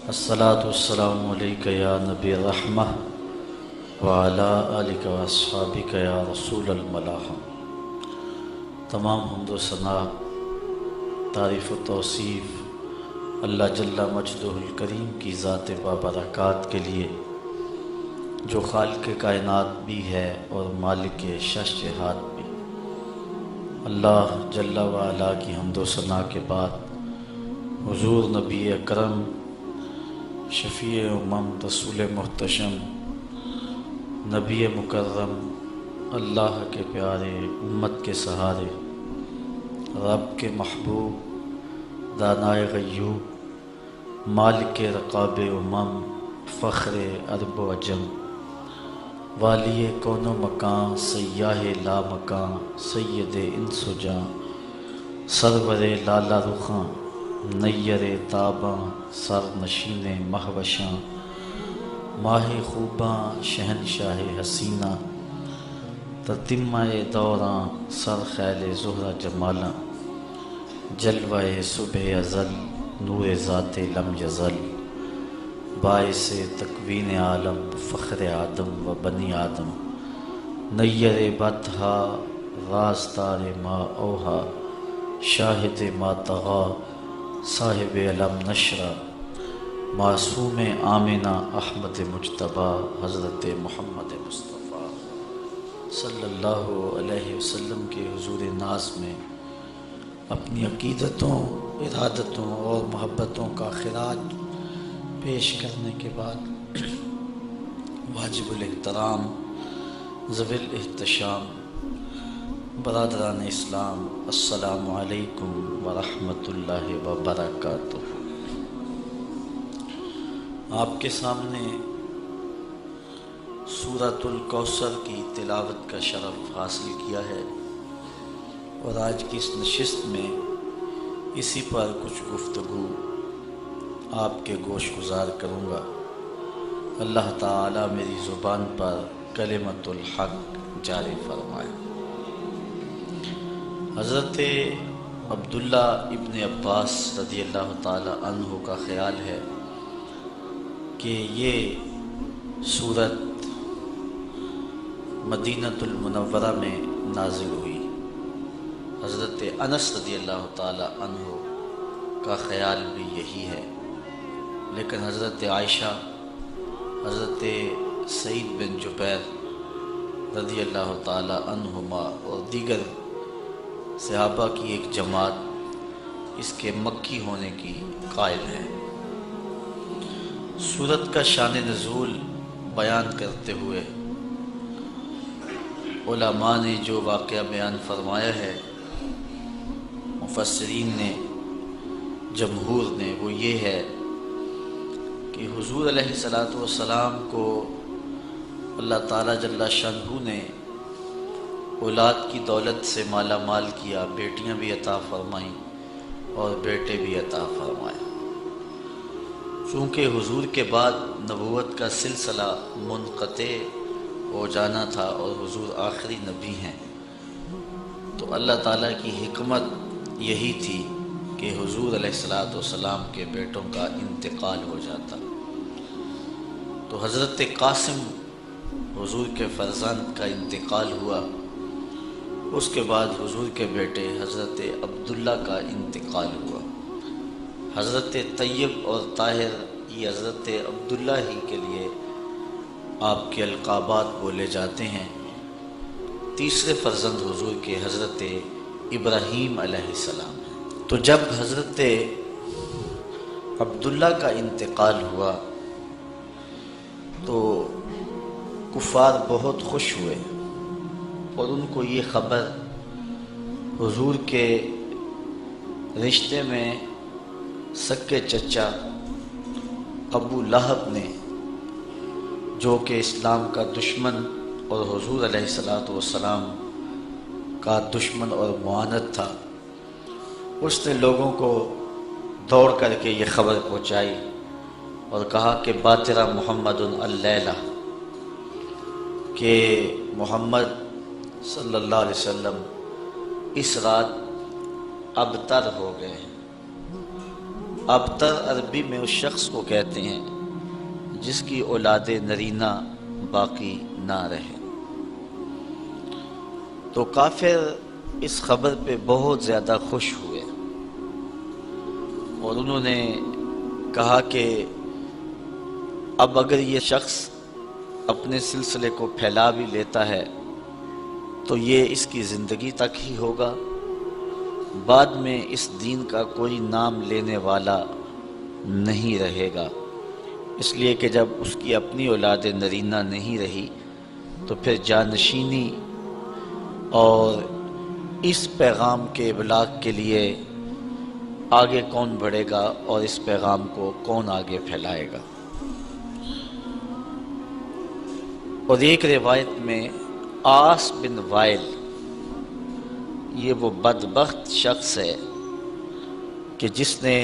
الصلاۃ والسلام علیک یا نبی رحمہ وعلی آلک و اصحابک یا رسول الملاحہ۔ تمام حمد و ثنا، تعریف و توصیف اللہ جل مجدہ الکریم کی ذات بابرکات کے لیے، جو خالق کائنات بھی ہے اور مالک شش جہات بھی۔ اللہ جل وعلا کی حمد و ثنا کے بعد حضور نبی اکرم شفیع امم رسول محتشم نبی مکرم، اللہ کے پیارے، امت کے سہارے، رب کے محبوب، دانائے غیوب، مالک رقاب امم، فخر عرب و عجم، والی کون و مکان، سیاہ لا مکان، سید انس و جاں، سرور لالا رخاں، نیر تاباں، سر نشین مہوشاں، ماہ خوباں، شہنشاہ حسینہ، تتمہ دوراں، سر خیل زہرہ جمالاں، جلوہ صبح ازل، نور ذات لم یزل، باعث تکوین عالم، فخر آدم و بنی آدم، نیر بطحا، راستار ما اوہا، شاہد ما طغا، صاحب علم نشرہ، معصوم آمنہ، احمد مجتبیٰ، حضرت محمد مصطفیٰ صلی اللہ علیہ وسلم کے حضور ناز میں اپنی عقیدتوں، ارادتوں اور محبتوں کا خراج پیش کرنے کے بعد واجب الاحترام، ذوی الاحتشام، برادران اسلام، السلام علیکم ورحمۃ اللہ وبرکاتہ۔ آپ کے سامنے سورۃ الکوثر کی تلاوت کا شرف حاصل کیا ہے، اور آج کی اس نشست میں اسی پر کچھ گفتگو آپ کے گوش گزار کروں گا۔ اللہ تعالی میری زبان پر کلمۃ الحق جاری فرمائے۔ حضرت عبداللہ ابن عباس رضی اللہ تعالی عنہ کا خیال ہے کہ یہ سورت مدینۃ المنورہ میں نازل ہوئی۔ حضرت انس رضی اللہ تعالی عنہ کا خیال بھی یہی ہے، لیکن حضرت عائشہ، حضرت سعید بن جبیر رضی اللہ تعالی عنہما اور دیگر صحابہ کی ایک جماعت اس کے مکی ہونے کی قائل ہے۔ سورت کا شان نزول بیان کرتے ہوئے علماء نے جو واقعہ بیان فرمایا ہے، مفسرین نے، جمہور نے، وہ یہ ہے کہ حضور علیہ السلام کو اللہ تعالیٰ جل شانہ نے اولاد کی دولت سے مالا مال کیا، بیٹیاں بھی عطا فرمائیں اور بیٹے بھی عطا فرمائے۔ چونکہ حضور کے بعد نبوت کا سلسلہ منقطع ہو جانا تھا اور حضور آخری نبی ہیں، تو اللہ تعالیٰ کی حکمت یہی تھی کہ حضور علیہ السلام کے بیٹوں کا انتقال ہو جاتا۔ تو حضرت قاسم حضور کے فرزند کا انتقال ہوا، اس کے بعد حضور کے بیٹے حضرت عبداللہ کا انتقال ہوا۔ حضرت طیب اور طاہر، یہ حضرت عبداللہ ہی کے لیے آپ کے القابات بولے جاتے ہیں۔ تیسرے فرزند حضور کے حضرت ابراہیم علیہ السلام ہیں۔ تو جب حضرت عبداللہ کا انتقال ہوا تو کفار بہت خوش ہوئے، اور ان کو یہ خبر حضور کے رشتے میں سکے چچا ابو لہب نے، جو کہ اسلام کا دشمن اور حضور علیہ السلام کا دشمن اور معاند تھا، اس نے لوگوں کو دوڑ کر کے یہ خبر پہنچائی اور کہا کہ باترا محمد اللیلہ، کہ محمد صلی اللہ علیہ وسلم اس رات ابتر ہو گئے۔ ابتر عربی میں اس شخص کو کہتے ہیں جس کی اولاد نرینہ باقی نہ رہے۔ تو کافر اس خبر پہ بہت زیادہ خوش ہوئے اور انہوں نے کہا کہ اب اگر یہ شخص اپنے سلسلے کو پھیلا بھی لیتا ہے تو یہ اس کی زندگی تک ہی ہوگا، بعد میں اس دین کا کوئی نام لینے والا نہیں رہے گا، اس لیے کہ جب اس کی اپنی اولاد نرینہ نہیں رہی تو پھر جانشینی اور اس پیغام کے ابلاغ کے لیے آگے کون بڑھے گا اور اس پیغام کو کون آگے پھیلائے گا۔ اور ایک روایت میں آس بن وائل یہ وہ بدبخت شخص ہے کہ جس نے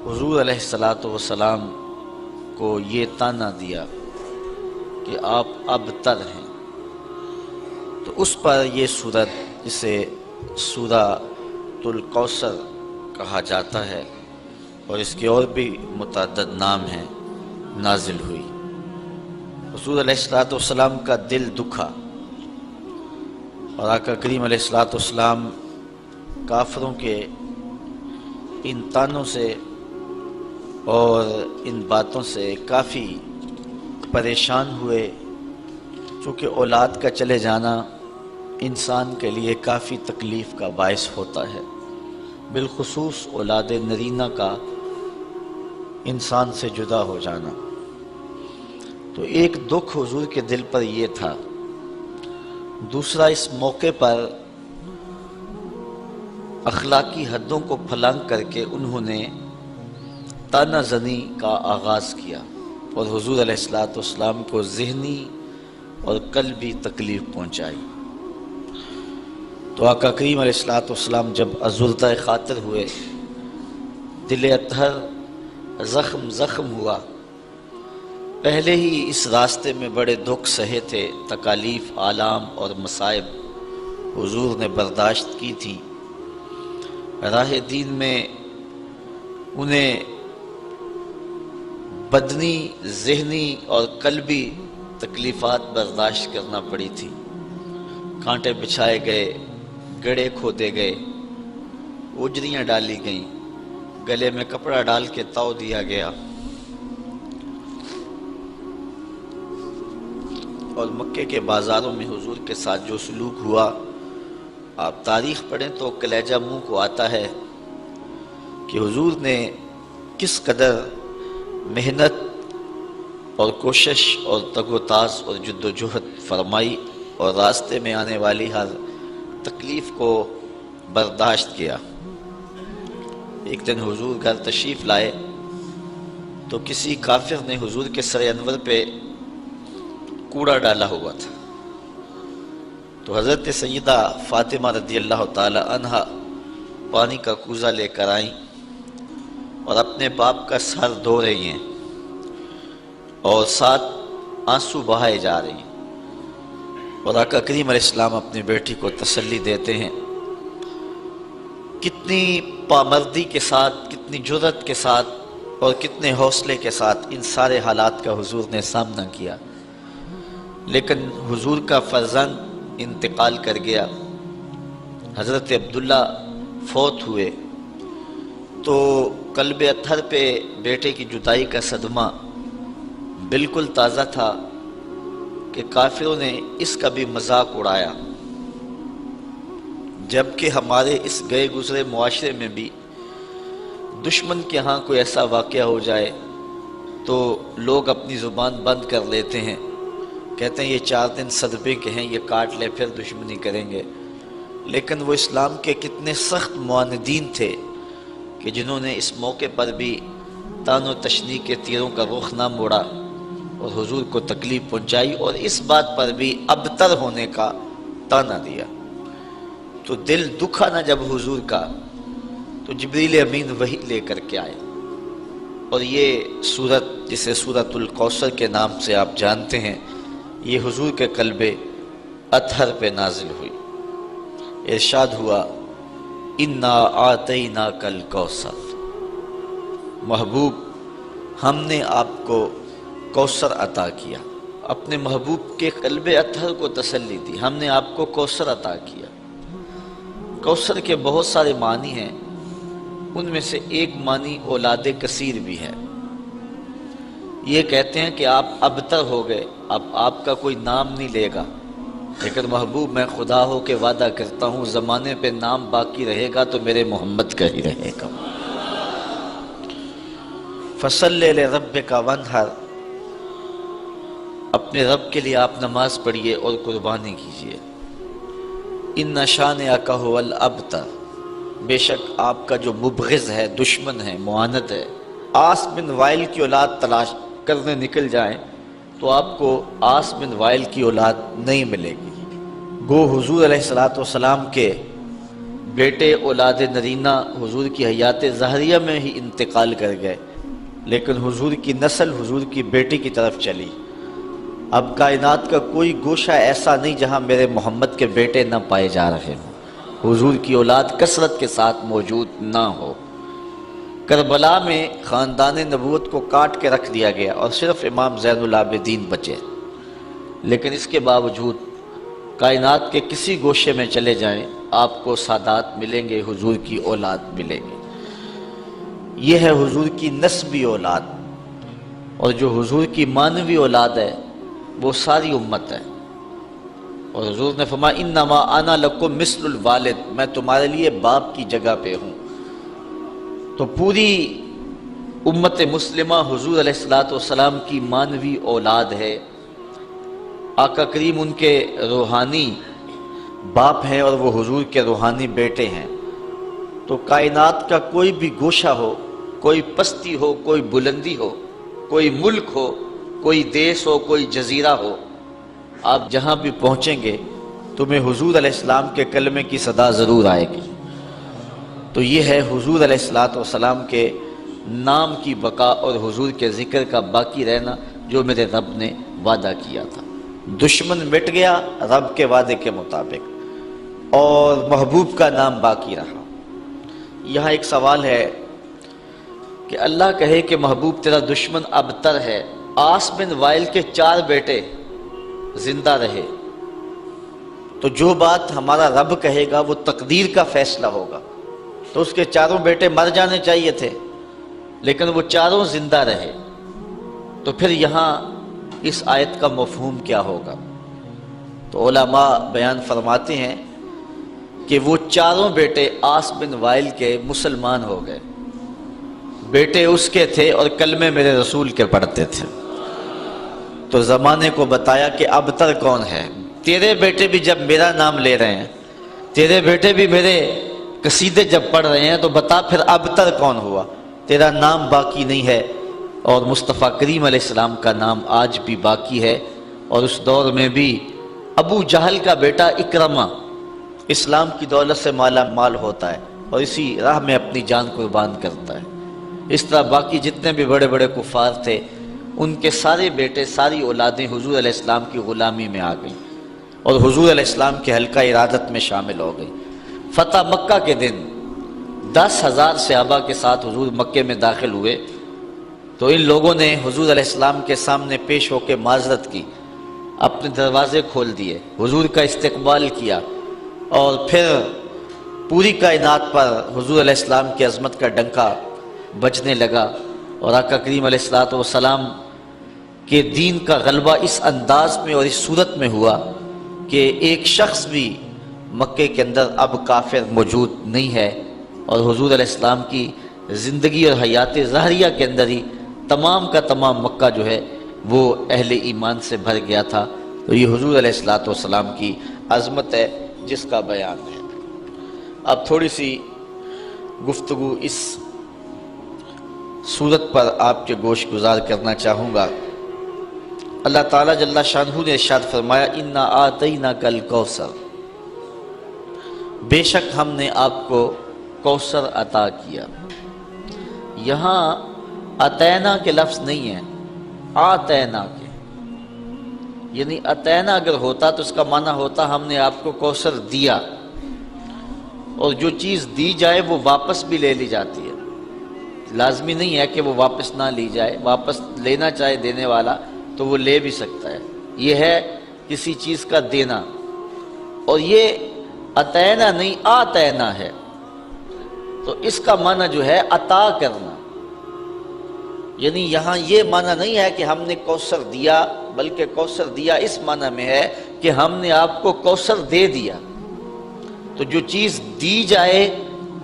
حضور علیہ السلام کو یہ طعنہ دیا کہ آپ ابتر ہیں۔ تو اس پر یہ سورت جسے سورہ الکوثر کہا جاتا ہے اور اس کے اور بھی متعدد نام ہیں نازل ہوئی۔ حضور علیہ السلام کا دل دکھا اور آقا کریم علیہ السلام کافروں کے ان طعنوں سے اور ان باتوں سے کافی پریشان ہوئے، چونکہ اولاد کا چلے جانا انسان کے لیے کافی تکلیف کا باعث ہوتا ہے، بالخصوص اولاد نرینہ کا انسان سے جدا ہو جانا۔ تو ایک دکھ حضور کے دل پر یہ تھا، دوسرا اس موقع پر اخلاقی حدوں کو پھلانگ کر کے انہوں نے طعنہ زنی کا آغاز کیا اور حضور علیہ السلام کو ذہنی اور قلبی تکلیف پہنچائی۔ تو آقا کریم علیہ السلام جب ازردہ خاطر ہوئے، دل اطہر زخم ہوا، پہلے ہی اس راستے میں بڑے دکھ سہے تھے، تکالیف، آلام اور مصائب حضور نے برداشت کی تھی، راہ دین میں انہیں بدنی، ذہنی اور قلبی تکلیفات برداشت کرنا پڑی تھی، کانٹے بچھائے گئے، گڑھے کھودے گئے، اجریاں ڈالی گئیں، گلے میں کپڑا ڈال کے تاؤ دیا گیا، اور مکے کے بازاروں میں حضور کے ساتھ جو سلوک ہوا، آپ تاریخ پڑھیں تو کلیجہ منہ کو آتا ہے کہ حضور نے کس قدر محنت اور کوشش اور تگ و تاز اور جد و جہد فرمائی اور راستے میں آنے والی ہر تکلیف کو برداشت کیا۔ ایک دن حضور گھر تشریف لائے تو کسی کافر نے حضور کے سر انور پہ کوڑا ڈالا ہوا تھا، تو حضرت سیدہ فاطمہ رضی اللہ تعالی عنہا پانی کا کوزہ لے کر آئیں اور اپنے باپ کا سر دھو رہی ہیں اور ساتھ آنسو بہائے جا رہی ہیں، اور آقا کریم علیہ السلام اپنی بیٹی کو تسلی دیتے ہیں۔ کتنی پامردی کے ساتھ، کتنی جرأت کے ساتھ اور کتنے حوصلے کے ساتھ ان سارے حالات کا حضور نے سامنا کیا، لیکن حضور کا فرزند انتقال کر گیا، حضرت عبداللہ فوت ہوئے، تو قلب اطہر پہ بیٹے کی جدائی کا صدمہ بالکل تازہ تھا کہ کافروں نے اس کا بھی مذاق اڑایا، جبکہ ہمارے اس گئے گزرے معاشرے میں بھی دشمن کے ہاں کوئی ایسا واقعہ ہو جائے تو لوگ اپنی زبان بند کر لیتے ہیں، کہتے ہیں یہ 4 دن صدمے کے ہیں، یہ کاٹ لے پھر دشمنی کریں گے، لیکن وہ اسلام کے کتنے سخت معاندین تھے کہ جنہوں نے اس موقع پر بھی طعن و تشنیع کے تیروں کا رخ نہ موڑا اور حضور کو تکلیف پہنچائی، اور اس بات پر بھی ابتر ہونے کا طعنہ دیا۔ تو دل دکھا نہ جب حضور کا، تو جبریل امین وحی لے کر کے آئے، اور یہ سورت جسے سورۃ الکوثر کے نام سے آپ جانتے ہیں، یہ حضور کے قلب اطہر پہ نازل ہوئی۔ ارشاد ہوا انا آتیناک الکوثر، محبوب ہم نے آپ کو کوثر عطا کیا، اپنے محبوب کے قلب اطہر کو تسلی دی، ہم نے آپ کو کوثر عطا کیا۔ کوثر کے بہت سارے معنی ہیں، ان میں سے ایک معنی اولاد کثیر بھی ہے۔ یہ کہتے ہیں کہ آپ ابتر ہو گئے، اب آپ کا کوئی نام نہیں لے گا، لیکن محبوب میں خدا ہو کے وعدہ کرتا ہوں زمانے پہ نام باقی رہے گا تو میرے محمد کا ہی رہے گا۔ فصلی لربک وانحر، اپنے رب کے لیے آپ نماز پڑھیے اور قربانی کیجیے۔ ان شانئک ھو الابتر، بے شک آپ کا جو مبغض ہے، دشمن ہے، معاند ہے۔ عاص بن وائل کی اولاد تلاش کرنے نکل جائیں تو آپ کو عاص بن وائل کی اولاد نہیں ملے گی۔ گو حضور علیہ السلام کے بیٹے اولاد نرینہ حضور کی حیات ظاہریہ میں ہی انتقال کر گئے، لیکن حضور کی نسل حضور کی بیٹی کی طرف چلی۔ اب کائنات کا کوئی گوشہ ایسا نہیں جہاں میرے محمد کے بیٹے نہ پائے جا رہے ہوں، حضور کی اولاد کثرت کے ساتھ موجود نہ ہو۔ کربلا میں خاندان نبوت کو کاٹ کے رکھ دیا گیا اور صرف امام زین العابدین بچے، لیکن اس کے باوجود کائنات کے کسی گوشے میں چلے جائیں آپ کو سادات ملیں گے، حضور کی اولاد ملیں گے۔ یہ ہے حضور کی نسبی اولاد، اور جو حضور کی معنوی اولاد ہے وہ ساری امت ہے۔ اور حضور نے فرمایا انما انا لکم مثل الوالد، میں تمہارے لیے باپ کی جگہ پہ ہوں۔ تو پوری امت مسلمہ حضور علیہ السلام کی معنوی اولاد ہے۔ آقا کریم ان کے روحانی باپ ہیں اور وہ حضور کے روحانی بیٹے ہیں۔ تو کائنات کا کوئی بھی گوشہ ہو، کوئی پستی ہو، کوئی بلندی ہو، کوئی ملک ہو، کوئی دیس ہو، کوئی جزیرہ ہو، آپ جہاں بھی پہنچیں گے تمہیں حضور علیہ السلام کے کلمے کی صدا ضرور آئے گی۔ تو یہ ہے حضور علیہ السلام کے نام کی بقا اور حضور کے ذکر کا باقی رہنا جو میرے رب نے وعدہ کیا تھا۔ دشمن مٹ گیا رب کے وعدے کے مطابق، اور محبوب کا نام باقی رہا۔ یہاں ایک سوال ہے کہ اللہ کہے کہ محبوب تیرا دشمن ابتر ہے، عاص بن وائل کے 4 بیٹے زندہ رہے، تو جو بات ہمارا رب کہے گا وہ تقدیر کا فیصلہ ہوگا، تو اس کے 4 بیٹے مر جانے چاہیے تھے، لیکن وہ 4 زندہ رہے۔ تو پھر یہاں اس آیت کا مفہوم کیا ہوگا؟ تو علماء بیان فرماتے ہیں کہ وہ 4 بیٹے عاص بن وائل کے مسلمان ہو گئے، بیٹے اس کے تھے اور کلمے میرے رسول کے پڑھتے تھے۔ تو زمانے کو بتایا کہ ابتر کون ہے؟ تیرے بیٹے بھی جب میرا نام لے رہے ہیں، تیرے بیٹے بھی میرے قصیدے جب پڑھ رہے ہیں، تو بتا پھر ابتر کون ہوا؟ تیرا نام باقی نہیں ہے، اور مصطفیٰ کریم علیہ السلام کا نام آج بھی باقی ہے۔ اور اس دور میں بھی ابو جہل کا بیٹا اکرمہ اسلام کی دولت سے مالا مال ہوتا ہے اور اسی راہ میں اپنی جان قربان کرتا ہے۔ اس طرح باقی جتنے بھی بڑے بڑے کفار تھے ان کے سارے بیٹے، ساری اولادیں حضور علیہ السلام کی غلامی میں آ گئیں اور حضور علیہ السلام کے حلقہ ارادت میں شامل ہو گئی۔ فتح مکہ کے دن 10,000 صحابہ کے ساتھ حضور مکے میں داخل ہوئے، تو ان لوگوں نے حضور علیہ السلام کے سامنے پیش ہو کے معذرت کی، اپنے دروازے کھول دیے، حضور کا استقبال کیا، اور پھر پوری کائنات پر حضور علیہ السلام کی عظمت کا ڈنکا بجنے لگا، اور آقا کریم علیہ السلام کہ دین کا غلبہ اس انداز میں اور اس صورت میں ہوا کہ ایک شخص بھی مکے کے اندر اب کافر موجود نہیں ہے، اور حضور علیہ السلام کی زندگی اور حیات ظاہریہ کے اندر ہی تمام کا تمام مکہ جو ہے وہ اہل ایمان سے بھر گیا تھا۔ تو یہ حضور علیہ السلام کی عظمت ہے جس کا بیان ہے۔ اب تھوڑی سی گفتگو اس صورت پر آپ کے گوش گزار کرنا چاہوں گا۔ اللہ تعالیٰ جل شانہ نے ارشاد فرمایا انا آتیناک الکوثر، بے شک ہم نے آپ کو کوثر عطا کیا۔ یہاں اتینا کے لفظ نہیں ہیں، آتینا کے، یعنی اتینا اگر ہوتا تو اس کا معنی ہوتا ہم نے آپ کو کوثر دیا، اور جو چیز دی جائے وہ واپس بھی لے لی جاتی ہے، لازمی نہیں ہے کہ وہ واپس نہ لی جائے، واپس لینا چاہے دینے والا تو وہ لے بھی سکتا ہے۔ یہ ہے کسی چیز کا دینا، اور یہ عطینا نہیں آتینا ہے، تو اس کا معنی جو ہے عطا کرنا، یعنی یہاں یہ معنی نہیں ہے کہ ہم نے کوثر دیا، بلکہ کوثر دیا اس معنی میں ہے کہ ہم نے آپ کو کوثر دے دیا۔ تو جو چیز دی جائے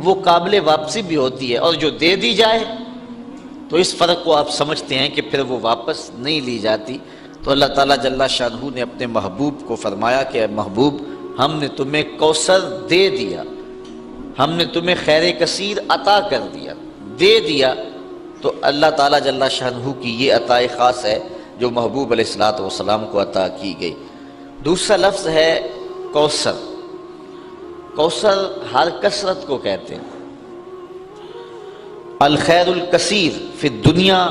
وہ قابل واپسی بھی ہوتی ہے، اور جو دے دی جائے تو اس فرق کو آپ سمجھتے ہیں کہ پھر وہ واپس نہیں لی جاتی۔ تو اللہ تعالیٰ جل شانہ نے اپنے محبوب کو فرمایا کہ اے محبوب، ہم نے تمہیں کوثر دے دیا، ہم نے تمہیں خیر کثیر عطا کر دیا، دے دیا۔ تو اللہ تعالیٰ جل شانہ کی یہ عطا خاص ہے جو محبوب علیہ الصلوۃ والسلام کو عطا کی گئی۔ دوسرا لفظ ہے کوثر۔ کوثر ہر کثرت کو کہتے ہیں، الخیر الکثیر فی الدنیا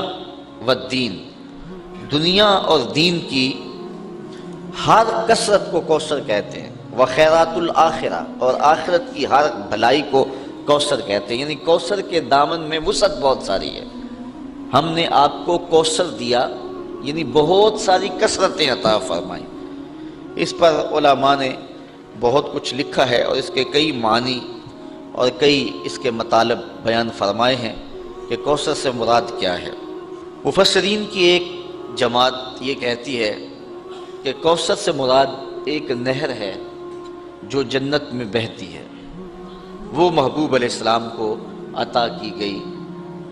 والدین، دنیا اور دین کی ہر کثرت کو کوثر کہتے ہیں، وخیرات الآخرہ، اور آخرت کی ہر بھلائی کو کوثر کہتے ہیں، یعنی کوثر کے دامن میں وسعت بہت ساری ہے۔ ہم نے آپ کو کوثر دیا، یعنی بہت ساری کثرتیں عطا فرمائیں۔ اس پر علماء نے بہت کچھ لکھا ہے، اور اس کے کئی معنی اور کئی اس کے مطالب بیان فرمائے ہیں کہ کوثر سے مراد کیا ہے۔ مفسرین کی ایک جماعت یہ کہتی ہے کہ کوثر سے مراد ایک نہر ہے جو جنت میں بہتی ہے، وہ محبوب علیہ السلام کو عطا کی گئی۔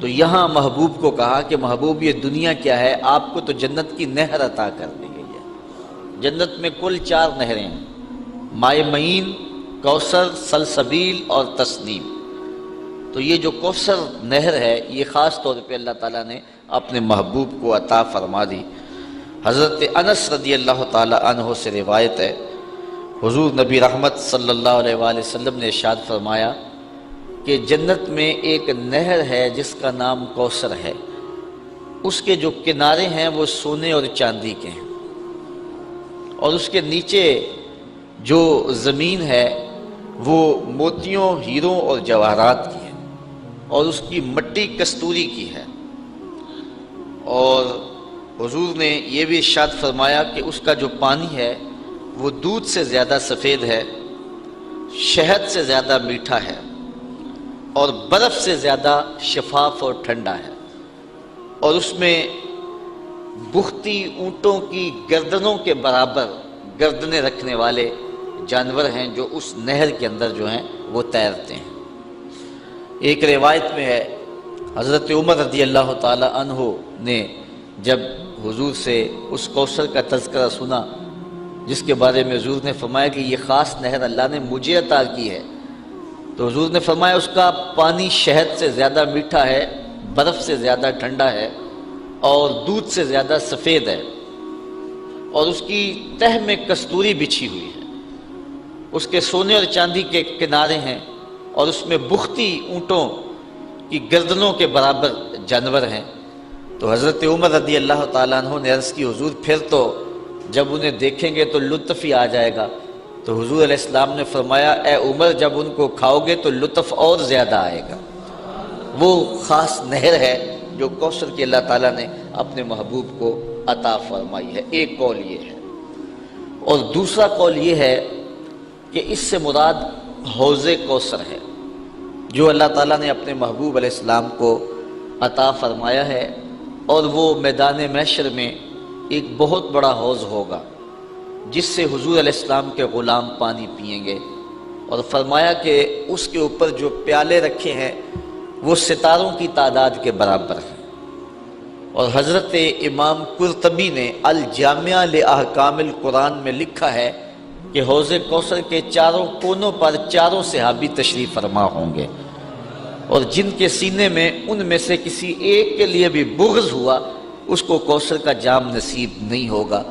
تو یہاں محبوب کو کہا کہ محبوب یہ دنیا کیا ہے، آپ کو تو جنت کی نہر عطا کر دی گئی ہے۔ جنت میں کل 4 نہریں ہیں، مائے معین، کوثر، سلسبیل اور تسنیم۔ تو یہ جو کوثر نہر ہے یہ خاص طور پہ اللہ تعالیٰ نے اپنے محبوب کو عطا فرما دی۔ حضرت انس رضی اللہ تعالیٰ عنہ سے روایت ہے، حضور نبی رحمت صلی اللہ علیہ وآلہ وسلم نے ارشاد فرمایا کہ جنت میں ایک نہر ہے جس کا نام کوثر ہے، اس کے جو کنارے ہیں وہ سونے اور چاندی کے ہیں، اور اس کے نیچے جو زمین ہے وہ موتیوں، ہیروں اور جواہرات کی ہے، اور اس کی مٹی کستوری کی ہے۔ اور حضور نے یہ بھی ارشاد فرمایا کہ اس کا جو پانی ہے وہ دودھ سے زیادہ سفید ہے، شہد سے زیادہ میٹھا ہے، اور برف سے زیادہ شفاف اور ٹھنڈا ہے، اور اس میں بختی اونٹوں کی گردنوں کے برابر گردنیں رکھنے والے جانور ہیں جو اس نہر کے اندر جو ہیں وہ تیرتے ہیں۔ ایک روایت میں ہے حضرت عمر رضی اللہ تعالی عنہ نے جب حضور سے اس کوثر کا تذکرہ سنا جس کے بارے میں حضور نے فرمایا کہ یہ خاص نہر اللہ نے مجھے عطا کی ہے، تو حضور نے فرمایا اس کا پانی شہد سے زیادہ میٹھا ہے، برف سے زیادہ ٹھنڈا ہے، اور دودھ سے زیادہ سفید ہے، اور اس کی تہ میں کستوری بچھی ہوئی ہے، اس کے سونے اور چاندی کے کنارے ہیں، اور اس میں بختی اونٹوں کی گردنوں کے برابر جانور ہیں۔ تو حضرت عمر رضی اللہ تعالیٰ عنہ نے عرض کی حضور پھر تو جب انہیں دیکھیں گے تو لطف ہی آ جائے گا۔ تو حضور علیہ السلام نے فرمایا اے عمر جب ان کو کھاؤ گے تو لطف اور زیادہ آئے گا۔ وہ خاص نہر ہے جو کوثر کی اللہ تعالیٰ نے اپنے محبوب کو عطا فرمائی ہے۔ ایک قول یہ ہے، اور دوسرا قول یہ ہے کہ اس سے مراد حوض کوثر ہے جو اللہ تعالیٰ نے اپنے محبوب علیہ السلام کو عطا فرمایا ہے، اور وہ میدان محشر میں ایک بہت بڑا حوض ہوگا جس سے حضور علیہ السلام کے غلام پانی پئیں گے، اور فرمایا کہ اس کے اوپر جو پیالے رکھے ہیں وہ ستاروں کی تعداد کے برابر ہیں۔ اور حضرت امام قرطبی نے الجامع لاحکام القرآن میں لکھا ہے کہ حوض کوثر کے چاروں کونوں پر چاروں صحابی تشریف فرما ہوں گے، اور جن کے سینے میں ان میں سے کسی ایک کے لیے بھی بغض ہوا اس کو کوثر کا جام نصیب نہیں ہوگا۔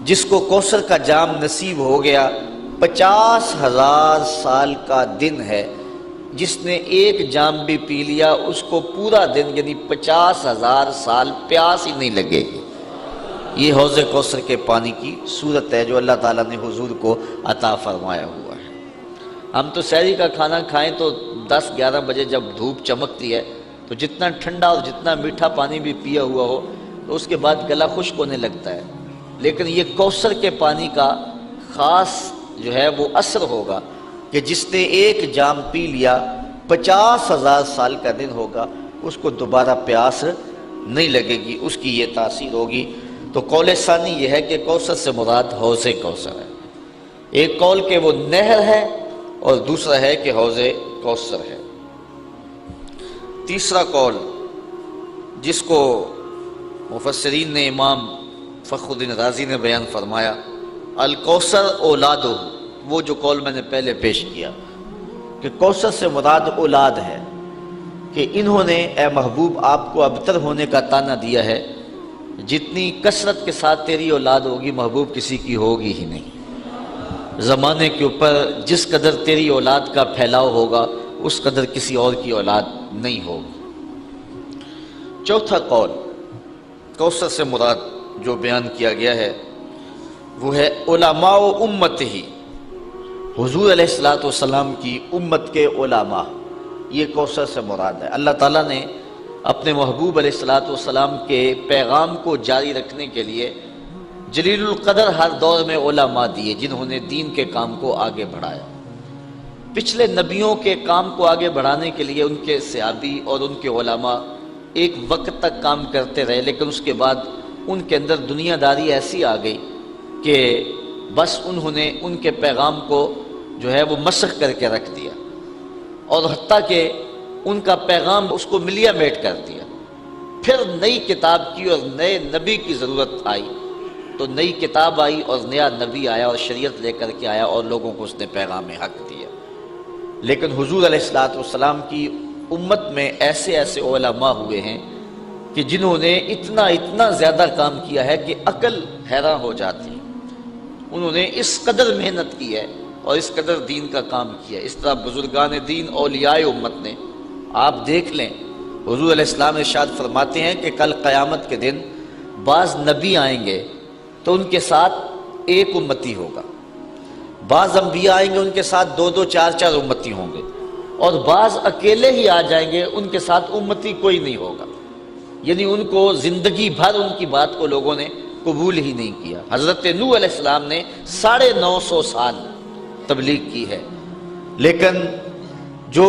جس کو کوثر کا جام نصیب ہو گیا 50,000 سال کا دن ہے، جس نے ایک جام بھی پی لیا اس کو پورا دن یعنی 50,000 سال پیاس ہی نہیں لگے گی۔ یہ حوض کوثر کے پانی کی صورت ہے جو اللہ تعالیٰ نے حضور کو عطا فرمایا ہوا ہے۔ ہم تو سحری کا کھانا کھائیں تو 10-11 بجے جب دھوپ چمکتی ہے تو جتنا ٹھنڈا اور جتنا میٹھا پانی بھی پیا ہوا ہو تو اس کے بعد گلا خشک ہونے لگتا ہے، لیکن یہ کوثر کے پانی کا خاص جو ہے وہ اثر ہوگا کہ جس نے ایک جام پی لیا 50,000 سال کا دن ہوگا، اس کو دوبارہ پیاس نہیں لگے گی، اس کی یہ تاثیر ہوگی۔ تو قول ثانی یہ ہے کہ کوثر سے مراد حوض کوثر ہے۔ ایک قول کہ وہ نہر ہے اور دوسرا ہے کہ حوض کوثر ہے۔ تیسرا قول جس کو مفسرین نے امام فخر الدین رازی نے بیان فرمایا، الکوثر اولادہ، وہ جو قول میں نے پہلے پیش کیا کہ کوثر سے مراد اولاد ہے، کہ انہوں نے اے محبوب آپ کو ابتر ہونے کا طعنہ دیا ہے، جتنی کثرت کے ساتھ تیری اولاد ہوگی محبوب کسی کی ہوگی ہی نہیں۔ زمانے کے اوپر جس قدر تیری اولاد کا پھیلاؤ ہوگا اس قدر کسی اور کی اولاد نہیں ہوگی۔ چوتھا قول کوثر سے مراد جو بیان کیا گیا ہے وہ ہے علماء امت ہی، حضور علیہ السلام کی امت کے علماء، یہ کوثر سے مراد ہے۔ اللہ تعالیٰ نے اپنے محبوب علیہ السلام کے پیغام کو جاری رکھنے کے لیے جلیل القدر ہر دور میں علماء دیے، جنہوں نے دین کے کام کو آگے بڑھایا۔ پچھلے نبیوں کے کام کو آگے بڑھانے کے لیے ان کے صحابی اور ان کے علماء ایک وقت تک کام کرتے رہے، لیکن اس کے بعد ان کے اندر دنیا داری ایسی آ گئی کہ بس انہوں نے ان کے پیغام کو جو ہے وہ مسخ کر کے رکھ دیا، اور حتیٰ کہ ان کا پیغام اس کو ملیا میٹ کر دیا۔ پھر نئی کتاب کی اور نئے نبی کی ضرورت آئی، تو نئی کتاب آئی اور نیا نبی آیا اور شریعت لے کر کے آیا اور لوگوں کو اس نے پیغام حق دیا۔ لیکن حضور علیہ السلام کی امت میں ایسے ایسے علماء ہوئے ہیں کہ جنہوں نے اتنا زیادہ کام کیا ہے کہ عقل حیران ہو جاتی ہے۔ انہوں نے اس قدر محنت کی ہے اور اس قدر دین کا کام کیا ہے۔ اس طرح بزرگان دین اولیاء امت نے، آپ دیکھ لیں، حضور علیہ السلام ارشاد فرماتے ہیں کہ کل قیامت کے دن بعض نبی آئیں گے تو ان کے ساتھ ایک امتی ہوگا، بعض انبیاء آئیں گے ان کے ساتھ 2-2 4-4 امتی ہوں گے، اور بعض اکیلے ہی آ جائیں گے ان کے ساتھ امتی کوئی نہیں ہوگا۔ یعنی ان کو زندگی بھر ان کی بات کو لوگوں نے قبول ہی نہیں کیا۔ حضرت نوح علیہ السلام نے 950 سال تبلیغ کی ہے، لیکن جو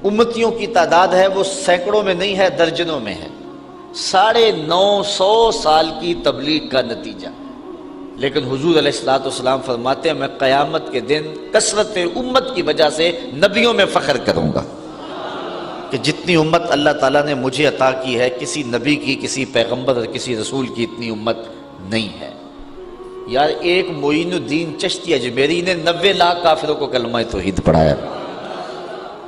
امتیوں کی تعداد ہے وہ سینکڑوں میں نہیں ہے، درجنوں میں ہے۔ 950 سال کی تبلیغ کا نتیجہ۔ لیکن حضور علیہ السلام فرماتے ہیں میں قیامت کے دن کثرت امت کی وجہ سے نبیوں میں فخر کروں گا، کہ جتنی امت اللہ تعالیٰ نے مجھے عطا کی ہے کسی نبی کی، کسی پیغمبر اور کسی رسول کی اتنی امت نہیں ہے۔ یار ایک معین الدین چشتی اجمیری نے 90 لاکھ کافروں کو کلمہ توحید پڑھایا۔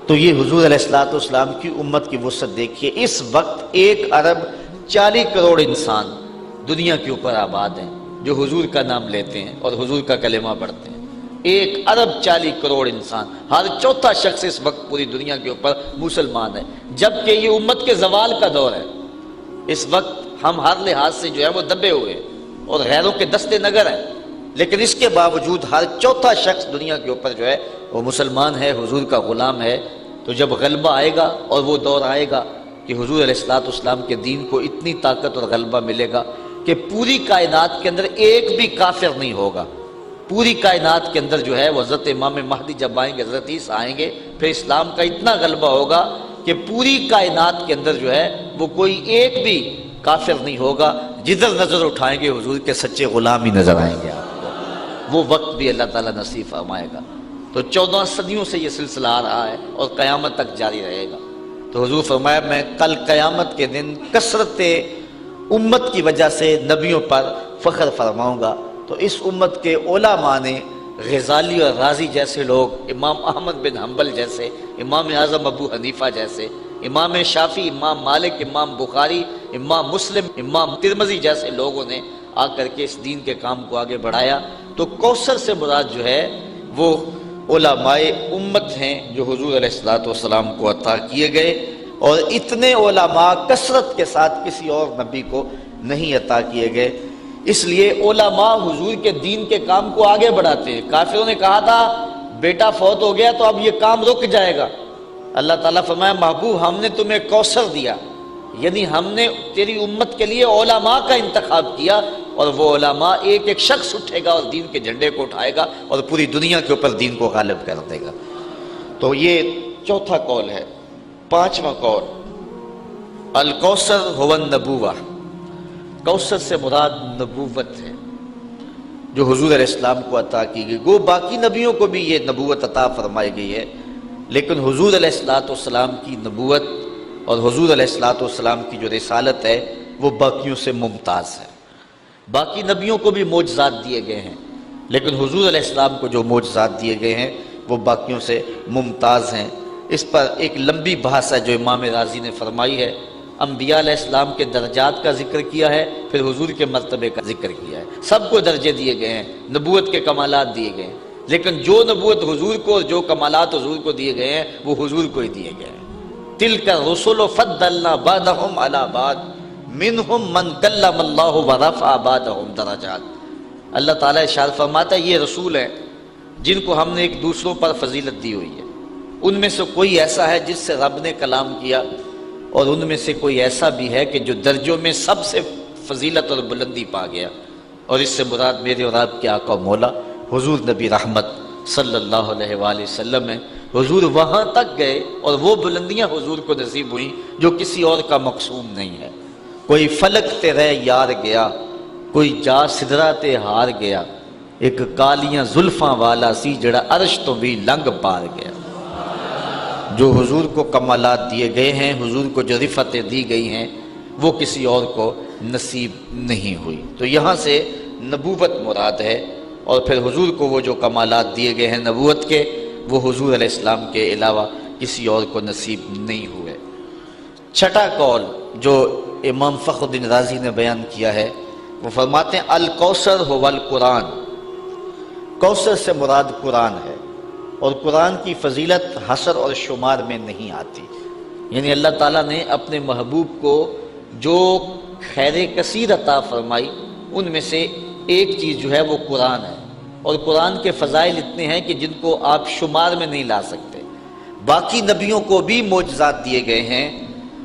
تو یہ حضور علیہ السلام کی امت کی وسعت دیکھیے۔ اس وقت 1 ارب 40 کروڑ انسان دنیا کے اوپر آباد ہیں جو حضور کا نام لیتے ہیں اور حضور کا کلمہ پڑھتے ہیں۔ 1 ارب 40 کروڑ انسان، ہر چوتھا شخص اس وقت پوری دنیا کے اوپر مسلمان ہے، جبکہ یہ امت کے زوال کا دور ہے۔ اس وقت ہم ہر لحاظ سے جو ہے وہ دبے ہوئے ہیں اور غیروں کے دستے نگر ہیں، لیکن اس کے باوجود ہر چوتھا شخص دنیا کے اوپر جو ہے وہ مسلمان ہے، حضور کا غلام ہے۔ تو جب غلبہ آئے گا اور وہ دور آئے گا کہ حضور علیہ السلام کے دین کو اتنی طاقت اور غلبہ ملے گا کہ پوری کائنات کے اندر ایک بھی کافر نہیں ہوگا۔ پوری کائنات کے اندر جو ہے وہ حضرت امام مہدی جب آئیں گے، حضرت عیسیٰ آئیں گے، پھر اسلام کا اتنا غلبہ ہوگا کہ پوری کائنات کے اندر جو ہے وہ کوئی ایک بھی کافر نہیں ہوگا۔ جدھر نظر اٹھائیں گے حضور کے سچے غلام ہی نظر آئیں گے آپ کو۔ وہ وقت بھی اللہ تعالیٰ نصیب فرمائے گا۔ تو 14 صدیوں سے یہ سلسلہ آ رہا ہے اور قیامت تک جاری رہے گا۔ تو حضور فرمایا میں کل قیامت کے دن کثرت امت کی وجہ سے نبیوں پر فخر فرماؤں گا۔ تو اس امت کے علماء نے غزالی اور رازی جیسے لوگ، امام احمد بن حنبل جیسے، امام اعظم ابو حنیفہ جیسے، امام شافعی، امام مالک، امام بخاری، امام مسلم، امام ترمذی جیسے لوگوں نے آ کر کے اس دین کے کام کو آگے بڑھایا۔ تو کوثر سے مراد جو ہے وہ علماء امت ہیں جو حضور علیہ السلام کو عطا کیے گئے، اور اتنے علماء کثرت کے ساتھ کسی اور نبی کو نہیں عطا کیے گئے۔ اس لیے علماء حضور کے دین کے کام کو آگے بڑھاتے ہیں۔ کافروں نے کہا تھا بیٹا فوت ہو گیا تو اب یہ کام رک جائے گا، اللہ تعالیٰ فرمایا محبوب ہم نے تمہیں کوثر دیا، یعنی ہم نے تیری امت کے لیے علماء کا انتخاب کیا، اور وہ علماء ایک ایک شخص اٹھے گا اور دین کے جھنڈے کو اٹھائے گا اور پوری دنیا کے اوپر دین کو غالب کر دے گا۔ تو یہ چوتھا قول ہے۔ پانچواں قول، الکوثر هو النبوہ، کوثر سے مراد نبوت ہے جو حضور علیہ السلام کو عطا کی گئی۔ گو باقی نبیوں کو بھی یہ نبوت عطا فرمائی گئی ہے، لیکن حضور علیہ السلام کی نبوت اور حضور علیہ السلام کی جو رسالت ہے وہ باقیوں سے ممتاز ہے۔ باقی نبیوں کو بھی معجزات دیے گئے ہیں، لیکن حضور علیہ السلام کو جو معجزات دیے گئے ہیں وہ باقیوں سے ممتاز ہیں۔ اس پر ایک لمبی بحث ہے جو امام رازی نے فرمائی ہے۔ انبیاء علیہ السلام کے درجات کا ذکر کیا ہے، پھر حضور کے مرتبے کا ذکر کیا ہے۔ سب کو درجے دیے گئے ہیں، نبوت کے کمالات دیے گئے ہیں، لیکن جو نبوت حضور کو اور جو کمالات حضور کو دیے گئے ہیں وہ حضور کو ہی دیے گئے ہیں۔ تِلْكَ الرُّسُلُ فَضَّلْنَا بَعْضَهُمْ عَلَىٰ بَعْضٍ مِّنْهُمْ مَنْ كَلَّمَ اللَّهُ وَرَفَعَ بَعْضَهُمْ دَرَجَاتٍ۔ اللہ تعالیٰ ارشاد فرماتا ہے یہ رسول ہیں جن کو ہم نے ایک دوسروں پر فضیلت دی ہوئی ہے، ان میں سے کوئی ایسا ہے جس سے رب نے کلام کیا، اور ان میں سے کوئی ایسا بھی ہے کہ جو درجوں میں سب سے فضیلت اور بلندی پا گیا، اور اس سے مراد میرے اور آپ کے آقا و مولا حضور نبی رحمت صلی اللہ علیہ وآلہ وسلم ہے۔ حضور وہاں تک گئے اور وہ بلندیاں حضور کو نصیب ہوئیں جو کسی اور کا مقسوم نہیں ہے۔ کوئی فلک تے رہ یار گیا، کوئی جا سدرا تے ہار گیا، ایک کالیاں زلفاں والا سی جڑا عرش تو بھی لنگ پار گیا۔ جو حضور کو کمالات دیے گئے ہیں، حضور کو جو رفتیں دی گئی ہیں، وہ کسی اور کو نصیب نہیں ہوئی۔ تو یہاں سے نبوت مراد ہے، اور پھر حضور کو وہ جو کمالات دیے گئے ہیں نبوت کے، وہ حضور علیہ السلام کے علاوہ کسی اور کو نصیب نہیں ہوئے۔ چھٹا قول جو امام فخر الدین رازی نے بیان کیا ہے، وہ فرماتے ہیں الکوثر هو القرآن، کوثر سے مراد قرآن ہے، اور قرآن کی فضیلت حصر اور شمار میں نہیں آتی۔ یعنی اللہ تعالیٰ نے اپنے محبوب کو جو خیر کثیر عطا فرمائی ان میں سے ایک چیز جو ہے وہ قرآن ہے، اور قرآن کے فضائل اتنے ہیں کہ جن کو آپ شمار میں نہیں لا سکتے۔ باقی نبیوں کو بھی معجزات دیے گئے ہیں،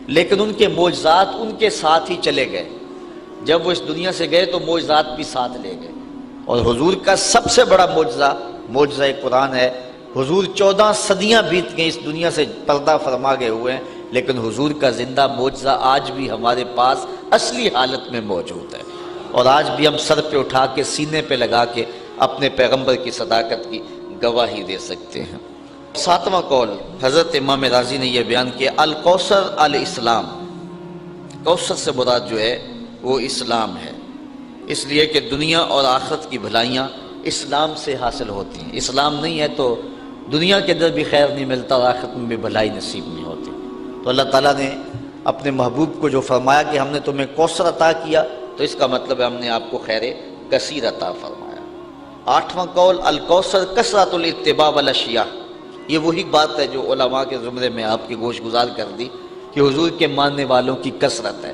لیکن ان کے معجزات ان کے ساتھ ہی چلے گئے، جب وہ اس دنیا سے گئے تو معجزات بھی ساتھ لے گئے۔ اور حضور کا سب سے بڑا معجزہ قرآن ہے۔ حضور 14 صدیاں بیت گئیں اس دنیا سے پردہ فرما گئے ہوئے ہیں، لیکن حضور کا زندہ معجزہ آج بھی ہمارے پاس اصلی حالت میں موجود ہے، اور آج بھی ہم سر پہ اٹھا کے سینے پہ لگا کے اپنے پیغمبر کی صداقت کی گواہی دے سکتے ہیں۔ ساتواں قول حضرت امام رازی نے یہ بیان کیا الکوثر الاسلام، کوثر سے مراد جو ہے وہ اسلام ہے، اس لیے کہ دنیا اور آخرت کی بھلائیاں اسلام سے حاصل ہوتی ہیں۔ اسلام نہیں ہے تو دنیا کے اندر بھی خیر نہیں ملتا اور آخرت میں بھی بھلائی نصیب نہیں ہوتی۔ تو اللہ تعالیٰ نے اپنے محبوب کو جو فرمایا کہ ہم نے تمہیں کوثر عطا کیا، تو اس کا مطلب ہے ہم نے آپ کو خیر کثیر عطا فرمایا۔ آٹھواں قول الکوثر کثرت الاتباع والاشیاء، یہ وہی بات ہے جو علماء کے زمرے میں آپ کی گوش گزار کر دی کہ حضور کے ماننے والوں کی کثرت ہے،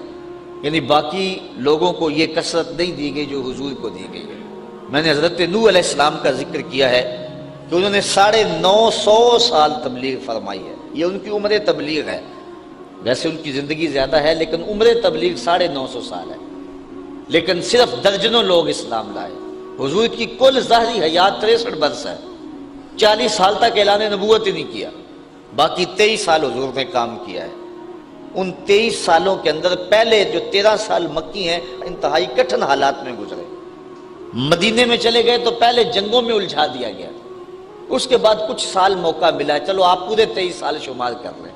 یعنی باقی لوگوں کو یہ کثرت نہیں دی گئی جو حضور کو دی گئی ہے۔ میں نے حضرت نوح علیہ السلام کا ذکر کیا ہے کہ انہوں نے 950 سال تبلیغ فرمائی ہے، یہ ان کی عمر تبلیغ ہے، ویسے ان کی زندگی زیادہ ہے لیکن عمر تبلیغ 950 سال ہے، لیکن صرف درجنوں لوگ اسلام لائے۔ حضور کی کل ظاہری حیات 63 برس ہے، 40 سال تک اعلان نبوت ہی نہیں کیا، باقی 23 سال حضور نے کام کیا ہے۔ ان 23 سالوں کے اندر پہلے جو 13 سال مکی ہیں انتہائی کٹھن حالات میں گزرے۔ مدینے میں چلے گئے تو پہلے جنگوں میں الجھا دیا گیا، اس کے بعد کچھ سال موقع ملا، چلو آپ پورے 23 سال شمار کر لیں۔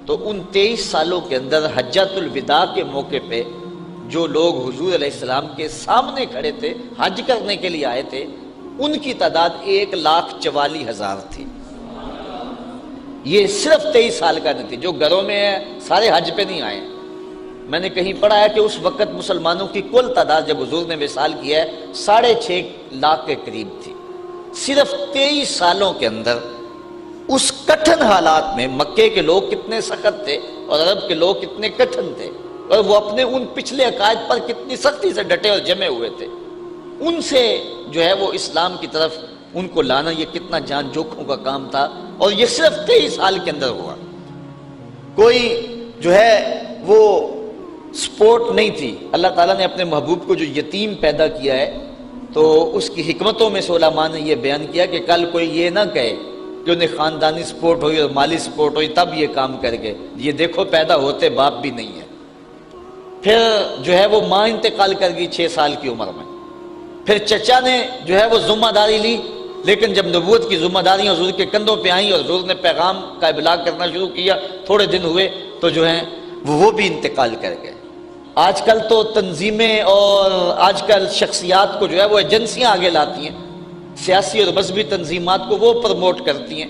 تو ان 23 سالوں کے اندر حجۃ الوداع کے موقع پہ جو لوگ حضور علیہ السلام کے سامنے کھڑے تھے، حج کرنے کے لیے آئے تھے، ان کی تعداد 1,44,000 تھی۔ یہ صرف 23 سال کا نہیں تھی، جو گھروں میں ہیں سارے حج پہ نہیں آئے۔ میں نے کہیں پڑھا ہے کہ اس وقت مسلمانوں کی کل تعداد جب حضور نے وصال کیا ہے 6.5 لاکھ کے قریب تھی۔ صرف 23 سالوں کے اندر اس کٹھن حالات میں مکے کے لوگ کتنے سخت تھے اور عرب کے لوگ کتنے کٹھن تھے، اور وہ اپنے ان پچھلے عقائد پر کتنی سختی سے ڈٹے اور جمے ہوئے تھے، ان سے جو ہے وہ اسلام کی طرف ان کو لانا یہ کتنا جان جوکھوں کا کام تھا۔ اور یہ صرف 23 سال کے اندر ہوا. کوئی جو ہے وہ سپورٹ نہیں تھی. اللہ تعالیٰ نے اپنے محبوب کو جو یتیم پیدا کیا ہے تو اس کی حکمتوں میں سے علماء نے یہ بیان کیا کہ کل کوئی یہ نہ کہے کہ انہیں خاندانی سپورٹ ہوئی اور مالی سپورٹ ہوئی تب یہ کام کر گئے. یہ دیکھو پیدا ہوتے باپ بھی نہیں ہے. پھر جو ہے وہ ماں انتقال کر گئی 6 سال کی عمر میں. پھر چچا نے جو ہے وہ ذمہ داری لی، لیکن جب نبوت کی ذمہ داریاں حضور کے کندھوں پہ آئیں اور حضور نے پیغام کا ابلاغ کرنا شروع کیا، تھوڑے دن ہوئے تو جو ہیں وہ بھی انتقال کر گئے. آج کل تو تنظیمیں اور آج کل شخصیات کو جو ہے وہ ایجنسیاں آگے لاتی ہیں، سیاسی اور مذہبی تنظیمات کو وہ پروموٹ کرتی ہیں،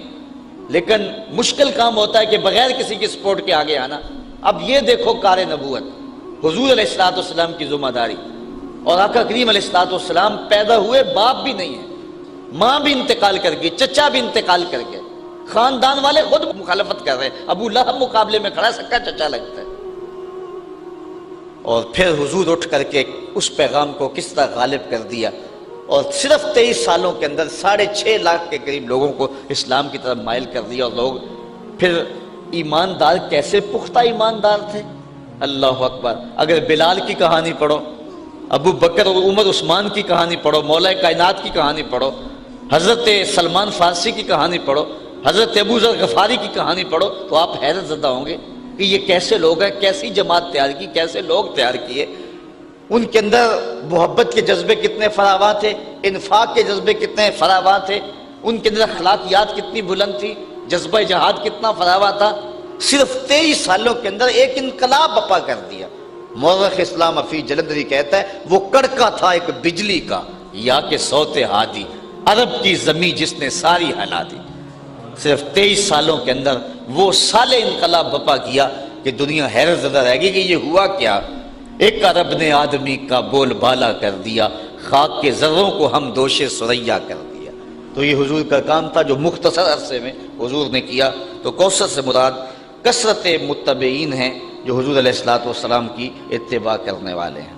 لیکن مشکل کام ہوتا ہے کہ بغیر کسی کی سپورٹ کے آگے آنا. اب یہ دیکھو کار نبوت، حضور علیہ السلام کی ذمہ داری، اور آقا کریم علیہ السلام پیدا ہوئے باپ بھی نہیں ہے، ماں بھی انتقال کر گئی، چچا بھی انتقال کر گئے، خاندان والے خود مخالفت کر رہے ہیں. ابو لہب مقابلے میں کھڑا، سکا چچا لگتا ہے. اور پھر حضور اٹھ کر کے اس پیغام کو کس طرح غالب کر دیا، اور صرف 23 سالوں کے اندر 6.5 لاکھ کے قریب لوگوں کو اسلام کی طرف مائل کر دیا. اور لوگ پھر ایماندار، کیسے پختہ ایماندار تھے. اللہ اکبر. اگر بلال کی کہانی پڑھو، ابو بکر اور عمر عثمان کی کہانی پڑھو، مولا کائنات کی کہانی پڑھو، حضرت سلمان فارسی کی کہانی پڑھو، حضرت ابو ذر غفاری کی کہانی پڑھو، تو آپ حیرت زدہ ہوں گے کہ یہ کیسے لوگ ہیں، کیسی جماعت تیار کی، کیسے لوگ تیار کیے. ان کے اندر محبت کے جذبے کتنے فراواں تھے، انفاق کے جذبے کتنے فراواں تھے، ان کے اندر اخلاقیات کتنی بلند تھی، جذبہ جہاد کتنا فراواں تھا. صرف 23 سالوں کے اندر ایک انقلاب بپا کر دیا. مورخ اسلام افی جلندری کہتا ہے وہ کڑکا تھا ایک بجلی کا، یا کہ صوت ہادی، عرب کی زمین جس نے ساری ہلا دی. صرف 23 سالوں کے اندر وہ سال انقلاب بپا کیا کہ دنیا حیرت زدہ رہ گئی کہ یہ ہوا کیا. ایک عرب نے آدمی کا بول بالا کر دیا، خاک کے ذروں کو ہم دوش سریا کر دیا. تو یہ حضور کا کام تھا جو مختصر عرصے میں حضور نے کیا. تو کوثر سے مراد کثرت متبعین ہیں جو حضور علیہ الصلوۃ والسلام کی اتباع کرنے والے ہیں.